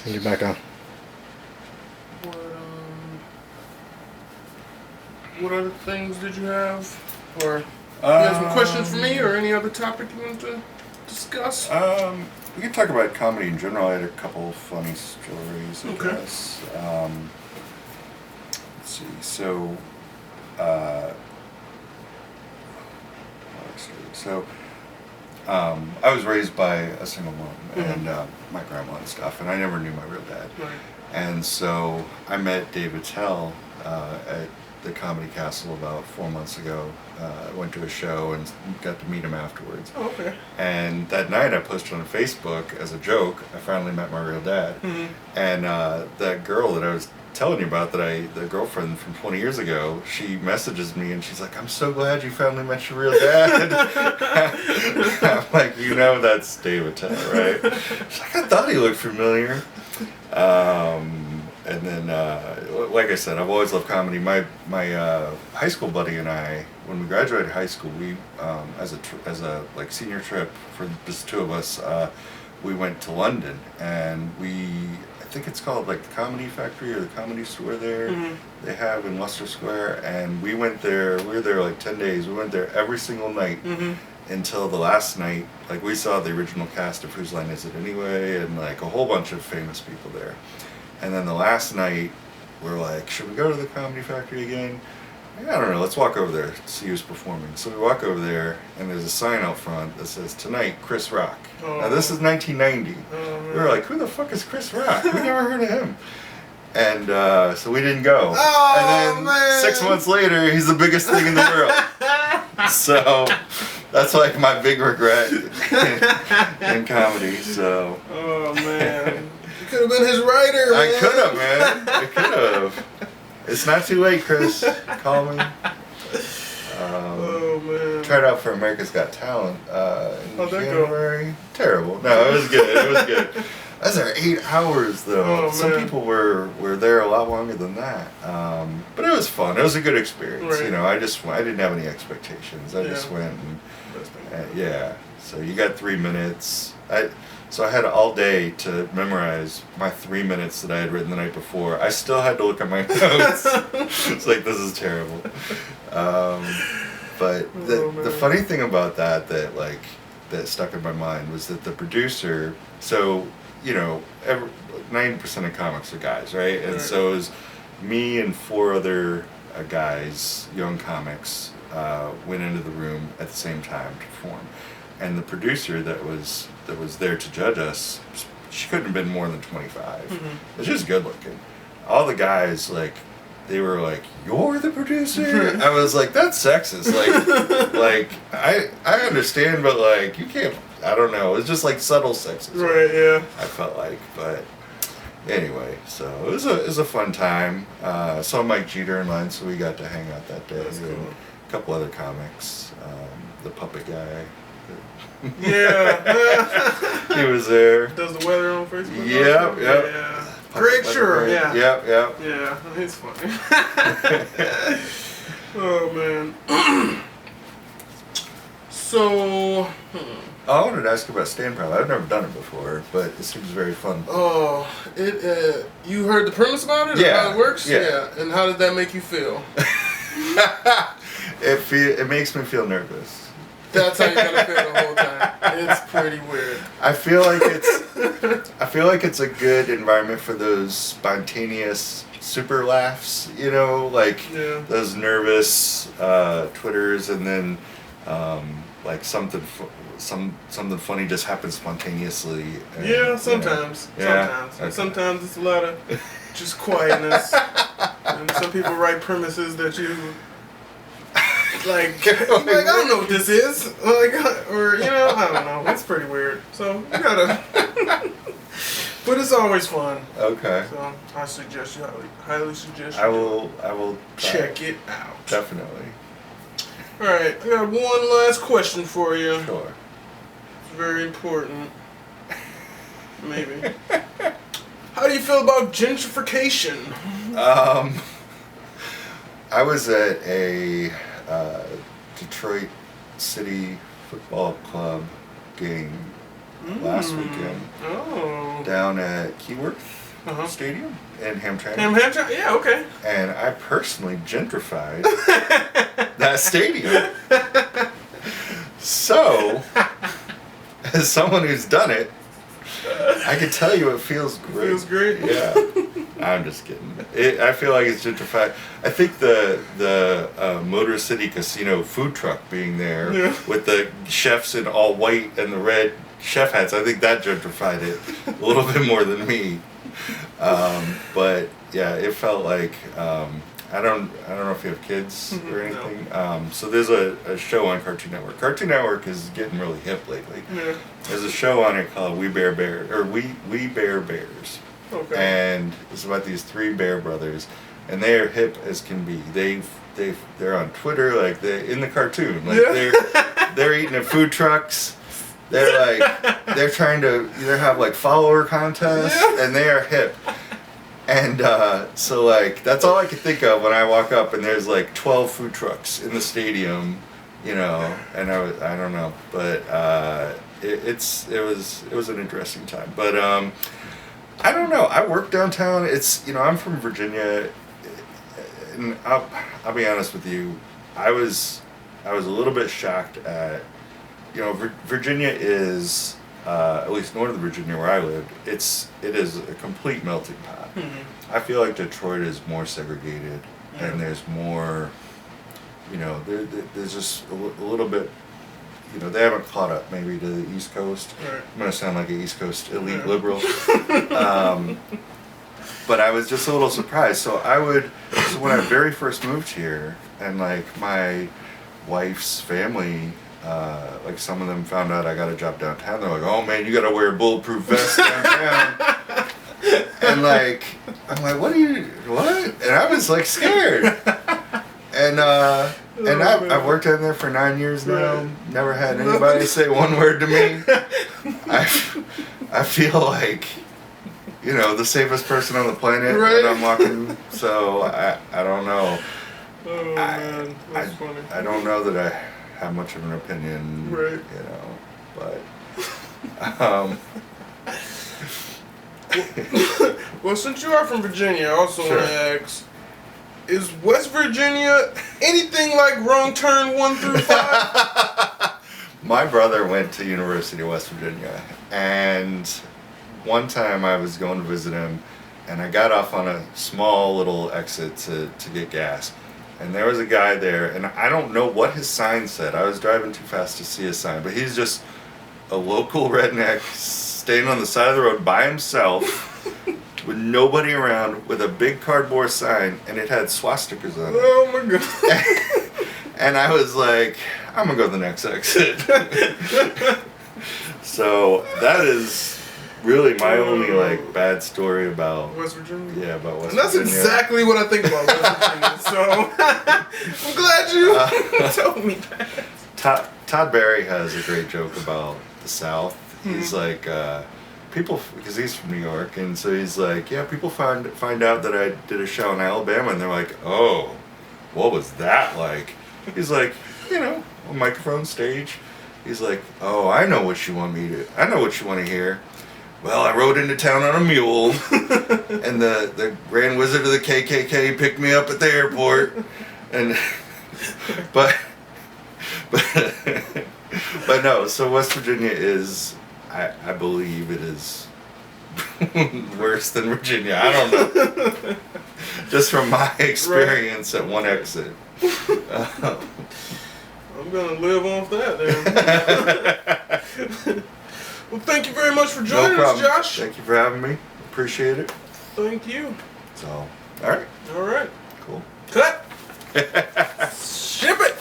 You're back on. What other things did you have? Or you have some questions for me, or any other topic you want to discuss? We can talk about comedy in general. I had a couple funny stories, I guess. Let's see. So, I was raised by a single mom and my grandma and stuff, and I never knew my real dad. Right. And so I met David Tell at the Comedy Castle about 4 months ago. I went to a show and got to meet him afterwards. Oh, okay. And that night I posted on Facebook as a joke, I finally met my real dad. And that girl that I was telling you about, the girlfriend from 20 years ago, she messages me and she's like, "I'm so glad you finally met your real dad." I'm like, you know, that's David Tell, right? She's like, "I thought he looked familiar." And then, like I said, I've always loved comedy. My high school buddy and I, when we graduated high school, we as a like senior trip for just two of us, we went to London, and I think it's called like the Comedy Factory or the Comedy Store there. They have in Leicester Square, and we went there. We were there like 10 days. We went there every single night until the last night. Like, we saw the original cast of Whose Line Is It Anyway, and like a whole bunch of famous people there. And then the last night, we're like, should we go to the Comedy Factory again? I don't know, let's walk over there, see who's performing. So we walk over there, and there's a sign out front that says, "Tonight, Chris Rock." Now, this is 1990. We were like, who the fuck is Chris Rock? We never heard of him. And so we didn't go. And then 6 months later, he's the biggest thing in the world. So that's like my big regret in comedy. So. Oh, man. You could have been his writer, man. I could have, man. I could have. It's not too late, Chris. Call me. Oh, man. Tried out for America's Got Talent in January. Go? Terrible. No, it was good. It was good. I was there 8 hours, though. Oh, some man. people were there a lot longer than that. But it was fun. It was a good experience. Right. You know, I didn't have any expectations. I just went and yeah. So you got 3 minutes. So I had all day to memorize my 3 minutes that I had written the night before. I still had to look at my notes. It's like, this is terrible. But the funny thing about that stuck in my mind was that the producer, so, you know, 90% of comics are guys, right? And so it was me and 4 other guys, young comics, went into the room at the same time to perform. And the producer that was there to judge us, she couldn't have been more than 25. But she was good looking. All the guys, like, they were like, "You're the producer?" I was like, "That's sexist." Like I understand, but like, you can't. I don't know. It's just like subtle sexism. Right. Yeah. I felt like, but anyway, so it was a fun time. Saw Mike Jeter in line, so we got to hang out that day. That's cool. And a couple other comics. The puppet guy. Yeah. He was there. Does the weather on Facebook? Yep. Yeah. Greg Sure, yeah. Yep. Yeah, he's funny. Oh, man. So, I wanted to ask you about stand-up. I've never done it before, but it seems very fun. oh, you heard the premise about it? Yeah. How it works? Yeah. And how did that make you feel? It makes me feel nervous. That's how you're gonna feel the whole time. It's pretty weird. I feel like it's a good environment for those spontaneous super laughs, you know, like those nervous Twitters, and then like something funny just happens spontaneously. And, Yeah, sometimes. You know, Sometimes. okay. Sometimes it's a lot of just quietness. And some people write premises that you like, I don't know what this is. Like, or, you know, I don't know. It's pretty weird. So, you gotta. But it's always fun. Okay. So, I suggest you, highly suggest you. I will check it out. Definitely. Alright, I got one last question for you. Sure. It's very important. Maybe. How do you feel about gentrification? I was at a Detroit City Football Club game last weekend. Oh. down at Keyworth Stadium in Hamtramck. Hamtramck? Yeah, okay. And I personally gentrified that stadium. So, as someone who's done it, I can tell you it feels great. Feels great? Yeah. I'm just kidding. I feel like it's gentrified. I think the Motor City Casino food truck being there with the chefs in all white and the red chef hats, I think that gentrified it a little bit more than me. But yeah, it felt like I don't know if you have kids or anything. No. So there's a show on Cartoon Network. Cartoon Network is getting really hip lately. Yeah. There's a show on it called We Bear Bears. Okay. And it's about these 3 bear brothers, and they are hip as can be. They're on Twitter, like they're in the cartoon, like they're eating at food trucks. They're like they're trying to either have like follower contests, and they are hip. And so like that's all I can think of when I walk up and there's like 12 food trucks in the stadium, you know. And I don't know, but it was an interesting time. But I don't know. I work downtown. It's, you know, I'm from Virginia, and I'll be honest with you. I was a little bit shocked at, you know, Virginia is at least northern Virginia where I lived. It is a complete melting pot. Mm-hmm. I feel like Detroit is more segregated, and there's more, you know, there's just a little bit. You know, they haven't caught up maybe to the East Coast. Right. I'm going to sound like an East Coast elite liberal. But I was just a little surprised. So when I very first moved here, and like my wife's family, like some of them found out I got a job downtown, they're like, oh man, you got to wear a bulletproof vest downtown. And like, I'm like, what? And I was like scared. And I've worked in there for 9 years now. Right. Never had anybody say one word to me. I feel like, you know, the safest person on the planet when I'm walking. So I don't know. Oh man, that's funny. I don't know that I have much of an opinion. Right. You know, but. Well, since you are from Virginia, I also want to ask. Is West Virginia anything like Wrong Turn 1 through 5? My brother went to University of West Virginia, and one time I was going to visit him, and I got off on a small little exit to get gas, and there was a guy there, and I don't know what his sign said. I was driving too fast to see his sign, but he's just a local redneck staying on the side of the road by himself. With nobody around, with a big cardboard sign, and it had swastikas on it. Oh my god. And I was like, I'm gonna go to the next exit. So that is really my only like bad story about West Virginia. Yeah, about West and that's Virginia. exactly what I think about West Virginia. So I'm glad you told me that. Todd Barry has a great joke about the South. He's like, people, because he's from New York, and so he's like, yeah, people find out that I did a show in Alabama, and they're like, oh, what was that like? He's like, you know, a microphone stage. He's like, oh, I know what you want to hear. Well, I rode into town on a mule, and the Grand Wizard of the KKK picked me up at the airport, and but no. So West Virginia is, I believe it is worse than Virginia. I don't know. Just from my experience at one exit. I'm gonna live off that then. Well, thank you very much for joining us, Josh. Thank you for having me. Appreciate it. Thank you. So, all right. All right. Cool. Cut.